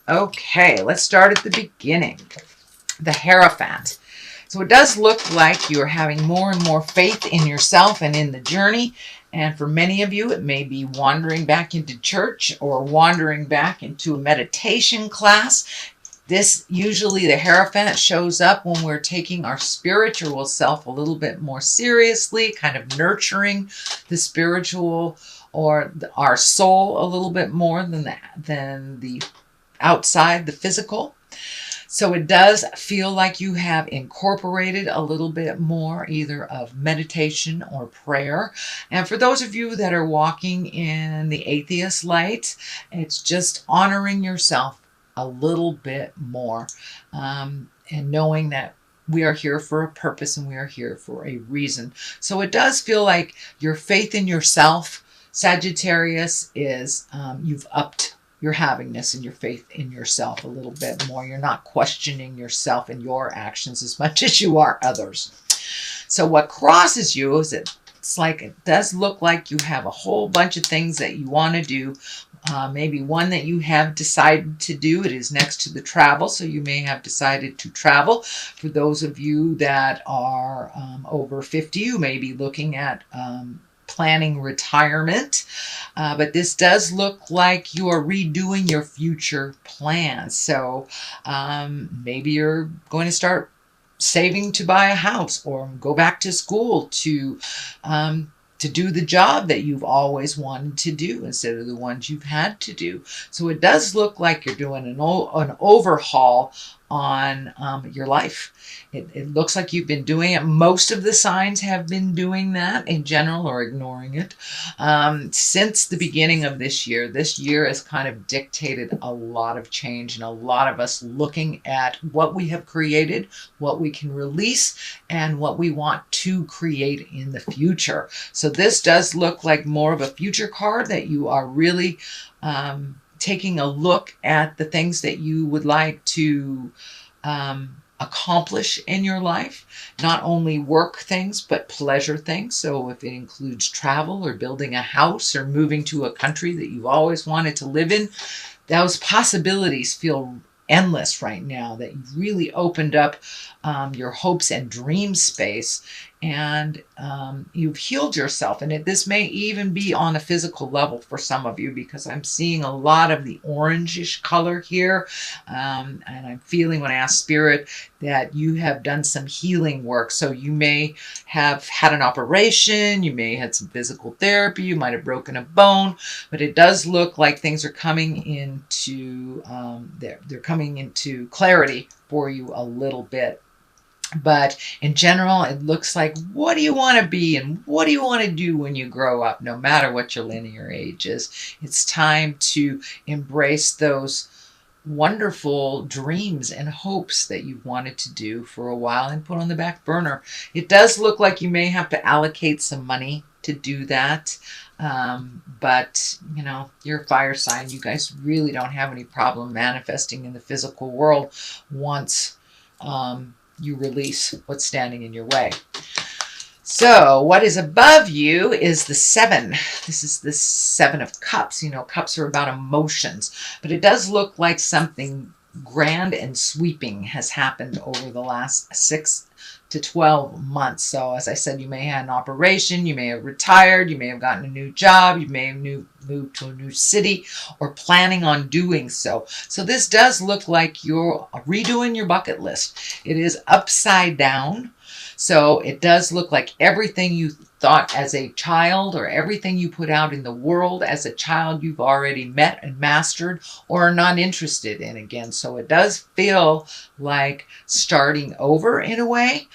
Okay, let's start at the beginning. The Hierophant. So it does look like you're having more and more faith in yourself and in the journey. And for many of you, it may be wandering back into church or wandering back into a meditation class. This usually, the Hierophant shows up when we're taking our spiritual self a little bit more seriously, kind of nurturing the spiritual or our soul a little bit more than the outside, the physical. So it does feel like you have incorporated a little bit more either of meditation or prayer. And for those of you that are walking in the atheist light, it's just honoring yourself a little bit more, and knowing that we are here for a purpose and we are here for a reason. So it does feel like your faith in yourself, Sagittarius, is you've upped your havingness and your faith in yourself a little bit more. You're not questioning yourself and your actions as much as you are others. So what crosses you is it's like it does look like you have a whole bunch of things that you want to do. Maybe one that you have decided to do. It is next to the travel, so you may have decided to travel. For those of you that are over 50, you may be looking at planning retirement, but this does look like you are redoing your future plans. So maybe you're going to start saving to buy a house or go back to school to do the job that you've always wanted to do instead of the ones you've had to do. So it does look like you're doing an overhaul on your life. It looks like you've been doing it. Most of the signs have been doing that in general or ignoring it since the beginning of this year. This year has kind of dictated a lot of change and a lot of us looking at what we have created, what we can release, and what we want to create in the future. So this does look like more of a future card that you are really taking a look at the things that you would like to accomplish in your life, not only work things, but pleasure things. So if it includes travel or building a house or moving to a country that you've always wanted to live in, those possibilities feel endless right now, that you've really opened up your hopes and dream space, and you've healed yourself. And this may even be on a physical level for some of you, because I'm seeing a lot of the orangish color here, and I'm feeling, when I ask Spirit, that you have done some healing work. So you may have had an operation, you may have had some physical therapy, you might have broken a bone, but it does look like things are coming into they're coming into clarity for you a little bit. But in general, it looks like, what do you want to be and what do you want to do when you grow up, no matter what your linear age is? It's time to embrace those wonderful dreams and hopes that you've wanted to do for a while and put on the back burner. It does look like you may have to allocate some money to do that. But, you know, you're a fire sign. You guys really don't have any problem manifesting in the physical world once you release what's standing in your way. So what is above you is the 7. This is the 7 of Cups. You know, cups are about emotions, but it does look like something grand and sweeping has happened over the last 6 to 12 months. So as I said, you may have had an operation, you may have retired, you may have gotten a new job, you may have moved to a new city or planning on doing so. So this does look like you're redoing your bucket list. It is upside down. So it does look like everything you thought as a child, or everything you put out in the world as a child, you've already met and mastered or are not interested in again. So it does feel like starting over in a way,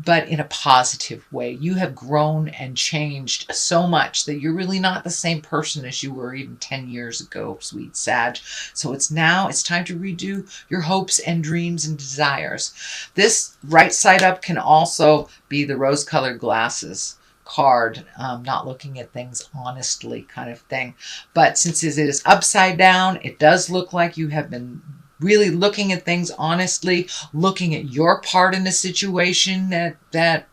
but in a positive way. You have grown and changed so much that you're really not the same person as you were even 10 years ago, sweet Sag. So it's time to redo your hopes and dreams and desires. This right side up can also be the rose-colored glasses card, not looking at things honestly kind of thing. But since it is upside down, it does look like you have been really looking at things honestly, looking at your part in the situation that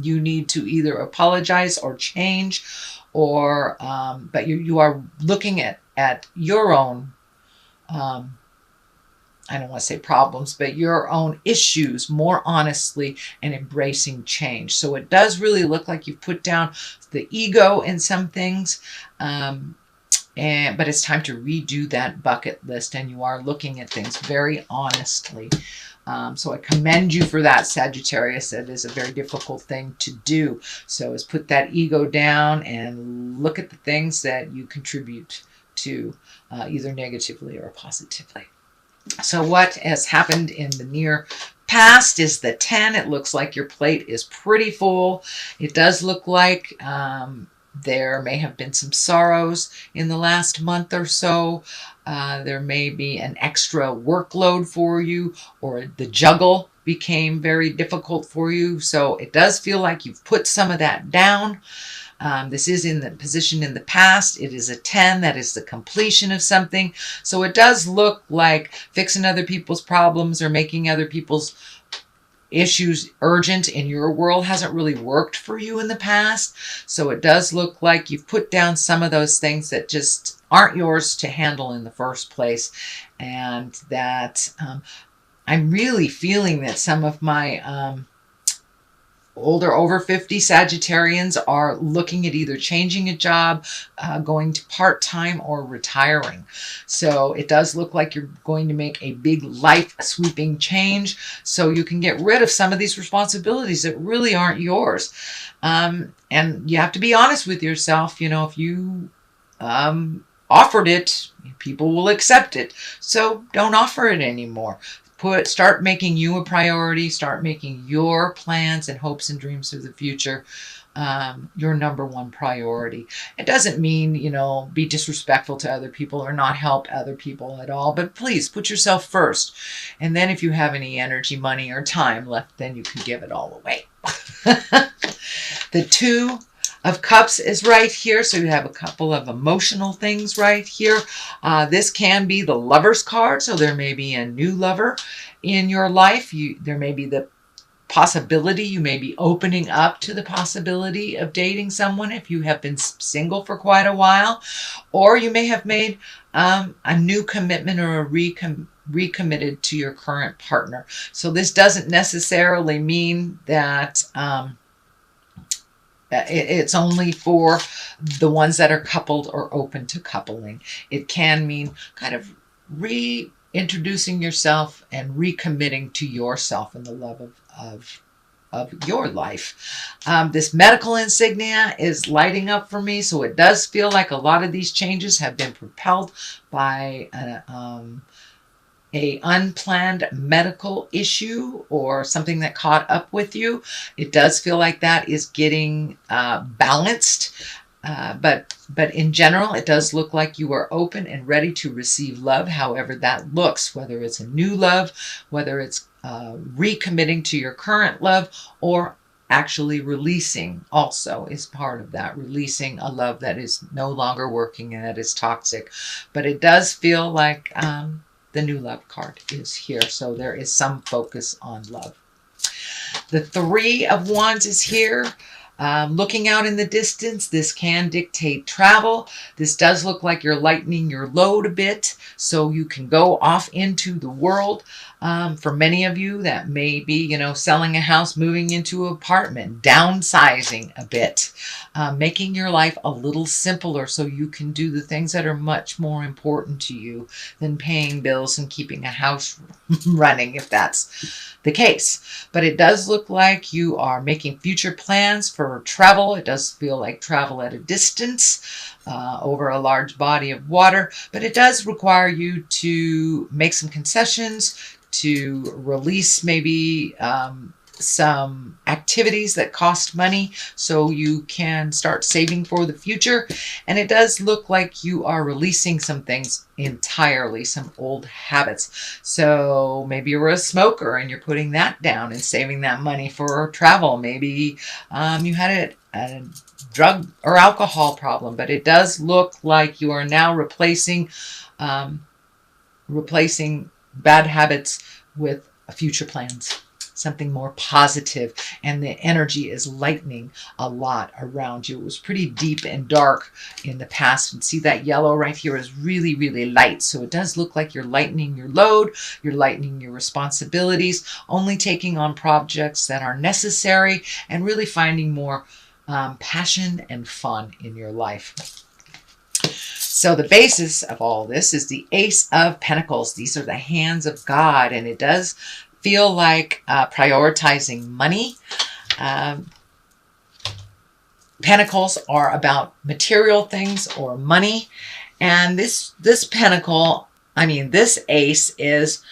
you need to either apologize or change, or but you are looking at your own I don't want to say problems, but your own issues more honestly and embracing change. So it does really look like you've put down the ego in some things. But it's time to redo that bucket list, and you are looking at things very honestly. So I commend you for that, Sagittarius. It is a very difficult thing to do. So is put that ego down and look at the things that you contribute to, either negatively or positively. So what has happened in the near past is the 10. It looks like your plate is pretty full. It does look like there may have been some sorrows in the last month or so. There may be an extra workload for you, or the juggle became very difficult for you. So it does feel like you've put some of that down. This is in the position in the past. It is a 10. That is the completion of something. So it does look like fixing other people's problems or making other people's issues urgent in your world hasn't really worked for you in the past. So it does look like you've put down some of those things that just aren't yours to handle in the first place. And that I'm really feeling that some of my older, over 50 Sagittarians are looking at either changing a job, going to part-time, or retiring. So it does look like you're going to make a big life sweeping change, so you can get rid of some of these responsibilities that really aren't yours. And you have to be honest with yourself. If you offered it, people will accept it. So don't offer it anymore. Start making you a priority. Start making your plans and hopes and dreams for the future your number one priority. It doesn't mean, be disrespectful to other people or not help other people at all. But please put yourself first. And then if you have any energy, money, or time left, then you can give it all away. The 2 of Cups is right here, so you have a couple of emotional things right here. This can be the Lover's card, so there may be a new lover in your life. There may be the possibility, you may be opening up to the possibility of dating someone if you have been single for quite a while, or you may have made a new commitment or recommitted to your current partner. So this doesn't necessarily mean that it's only for the ones that are coupled or open to coupling. It can mean kind of reintroducing yourself and recommitting to yourself in the love of your life. This medical insignia is lighting up for me, so it does feel like a lot of these changes have been propelled by a unplanned medical issue or something that caught up with you. It does feel like that is getting balanced. But in general, it does look like you are open and ready to receive love, however that looks, whether it's a new love, whether it's recommitting to your current love, or actually releasing also is part of that, releasing a love that is no longer working and that is toxic. But it does feel like the new love card is here, so there is some focus on love. The 3 of Wands is here. Looking out in the distance, this can dictate travel. This does look like you're lightening your load a bit so you can go off into the world. For many of you, that may be, selling a house, moving into an apartment, downsizing a bit, making your life a little simpler so you can do the things that are much more important to you than paying bills and keeping a house running, if that's the case. But it does look like you are making future plans for travel. It does feel like travel at a distance, over a large body of water, but it does require you to make some concessions, to release maybe some activities that cost money so you can start saving for the future. And it does look like you are releasing some things entirely, some old habits. So maybe you're a smoker and you're putting that down and saving that money for travel. Maybe you had a drug or alcohol problem, but it does look like you are now replacing bad habits with future plans. something more positive, and the energy is lightening a lot around you. It was pretty deep and dark in the past, and see that yellow right here is really, really light. So it does look like you're lightening your load, you're lightening your responsibilities, only taking on projects that are necessary, and really finding more passion and fun in your life. So the basis of all this is the Ace of Pentacles. These are the hands of God, and it does feel like prioritizing money. Pentacles are about material things or money, and this pentacle, this ace is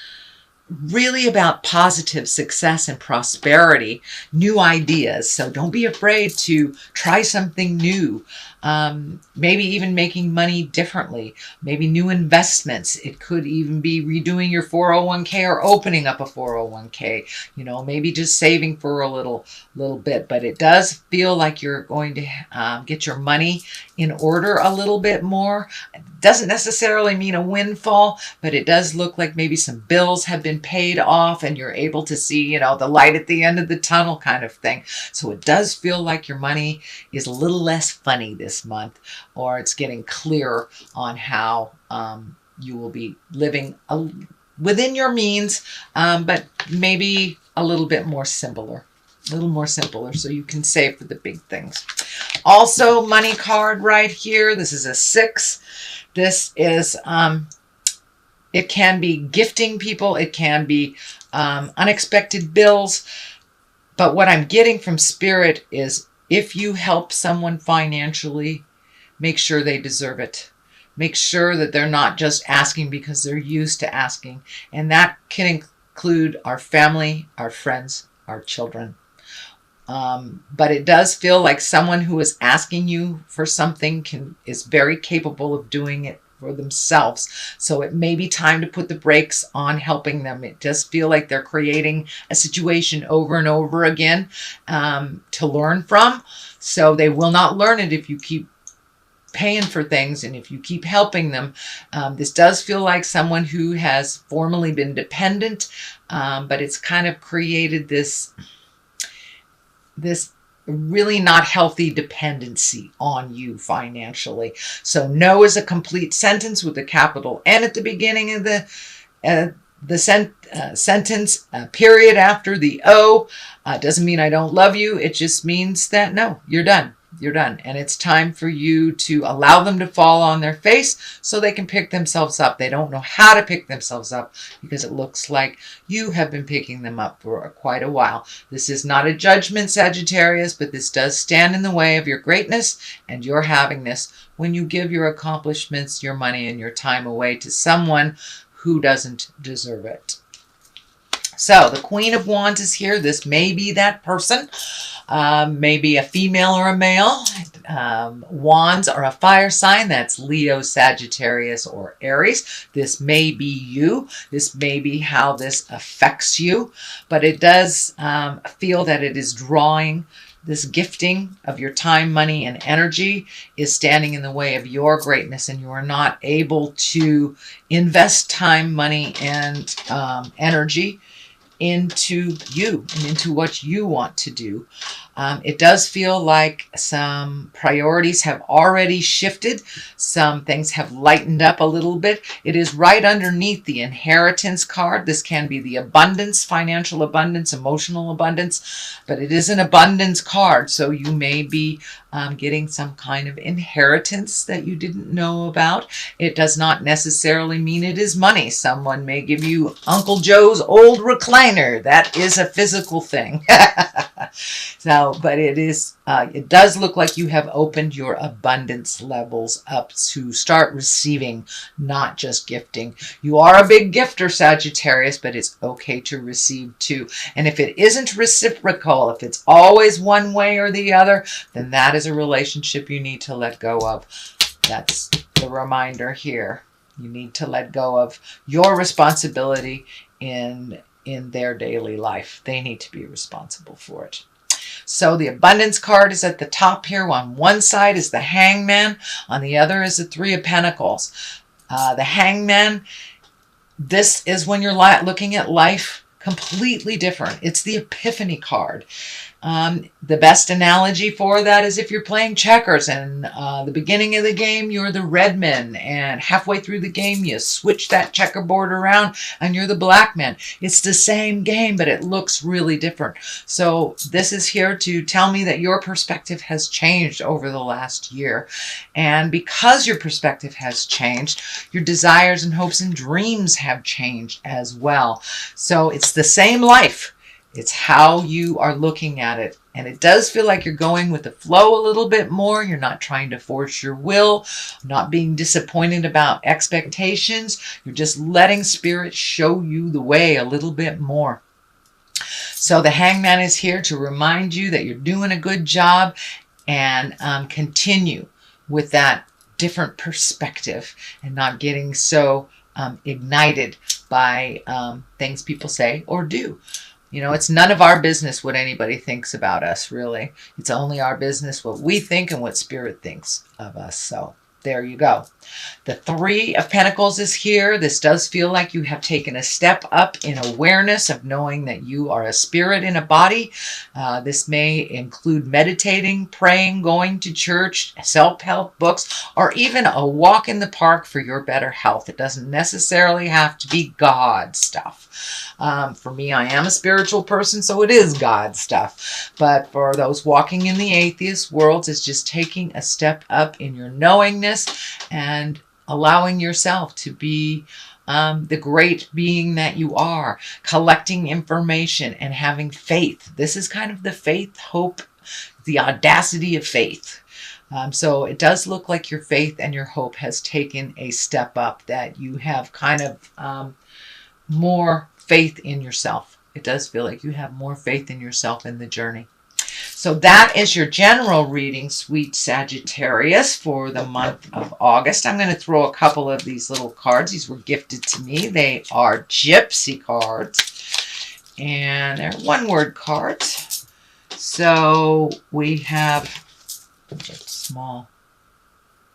really about positive success and prosperity, new ideas. So don't be afraid to try something new. Maybe even making money differently, maybe new investments. It could even be redoing your 401k or opening up a 401k, maybe just saving for a little bit. But it does feel like you're going to get your money in order a little bit more. It doesn't necessarily mean a windfall, but it does look like maybe some bills have been paid off and you're able to see, the light at the end of the tunnel kind of thing. So it does feel like your money is a little less funny this month, or it's getting clearer on how you will be living within your means, but maybe a little bit more simpler. So you can save for the big things. Also, money card right here. This is a 6. This is, it can be gifting people. It can be unexpected bills. But what I'm getting from Spirit is if you help someone financially, make sure they deserve it. Make sure that they're not just asking because they're used to asking. And that can include our family, our friends, our children. But it does feel like someone who is asking you for something is very capable of doing it for themselves. So it may be time to put the brakes on helping them. It does feel like they're creating a situation over and over again to learn from. So they will not learn it if you keep paying for things and if you keep helping them. This does feel like someone who has formerly been dependent, but it's kind of created this really not healthy dependency on you financially. So no is a complete sentence with a capital N at the beginning of the sentence, period after the O. Doesn't mean I don't love you. It just means that no, you're done. You're done. And it's time for you to allow them to fall on their face so they can pick themselves up. They don't know how to pick themselves up because it looks like you have been picking them up for quite a while. This is not a judgment, Sagittarius, but this does stand in the way of your greatness and your havingness when you give your accomplishments, your money, and your time away to someone who doesn't deserve it. So the Queen of Wands is here. This may be that person. Maybe a female or a male. Wands are a fire sign. That's Leo, Sagittarius, or Aries. This may be you. This may be how this affects you. But it does feel that it is drawing. This gifting of your time, money, and energy is standing in the way of your greatness, and you are not able to invest time, money, and energy into you and into what you want to do. It does feel like some priorities have already shifted. Some things have lightened up a little bit. It is right underneath the inheritance card. This can be the abundance, financial abundance, emotional abundance, but it is an abundance card. So you may be getting some kind of inheritance that you didn't know about. It does not necessarily mean it is money. Someone may give you Uncle Joe's old recliner. That is a physical thing. But it does look like you have opened your abundance levels up to start receiving, not just gifting. You are a big gifter, Sagittarius, but it's okay to receive too. And if it isn't reciprocal, if it's always one way or the other, then that is a relationship you need to let go of. That's the reminder here. You need to let go of your responsibility in their daily life. They need to be responsible for it. So the abundance card is at the top here. On one side is the Hangman. On the other is the Three of Pentacles. The Hangman, this is when you're looking at life completely different. It's the Epiphany card. The best analogy for that is if you're playing checkers and the beginning of the game you're the red man, and halfway through the game you switch that checkerboard around and you're the black man. It's the same game, but it looks really different. So this is here to tell me that your perspective has changed over the last year. And because your perspective has changed, your desires and hopes and dreams have changed as well. So it's the same life. It's how you are looking at it. And it does feel like you're going with the flow a little bit more. You're not trying to force your will, not being disappointed about expectations. You're just letting Spirit show you the way a little bit more. So the Hangman is here to remind you that you're doing a good job, and continue with that different perspective and not getting so ignited by things people say or do. You know, it's none of our business what anybody thinks about us, really. It's only our business what we think and what Spirit thinks of us. So there you go. The Three of Pentacles is here. This does feel like you have taken a step up in awareness of knowing that you are a spirit in a body. This may include meditating, praying, going to church, self-help books, or even a walk in the park for your better health. It doesn't necessarily have to be God stuff. For me, I am a spiritual person, so it is God stuff. But for those walking in the atheist world, it's just taking a step up in your knowingness and allowing yourself to be the great being that you are, collecting information and having faith. This is kind of the faith, hope, the audacity of faith. So it does look like your faith and your hope has taken a step up, that you have kind of more faith in yourself. It does feel like you have more faith in yourself in the journey. So that is your general reading, sweet Sagittarius, for the month of August. I'm going to throw a couple of these little cards. These were gifted to me. They are Gypsy cards, and they're one-word cards. So we have small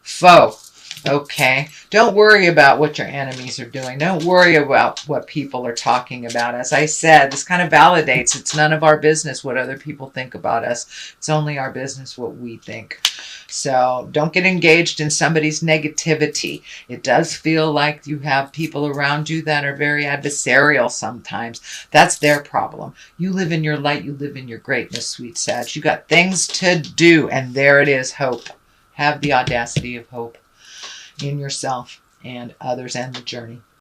foe. Okay, don't worry about what your enemies are doing. Don't worry about what people are talking about. As I said, this kind of validates it's none of our business what other people think about us. It's only our business what we think. So don't get engaged in somebody's negativity. It does feel like you have people around you that are very adversarial sometimes. That's their problem. You live in your light. You live in your greatness, sweet Sag. You got things to do, and there it is, hope. Have the audacity of hope in yourself and others and the journey.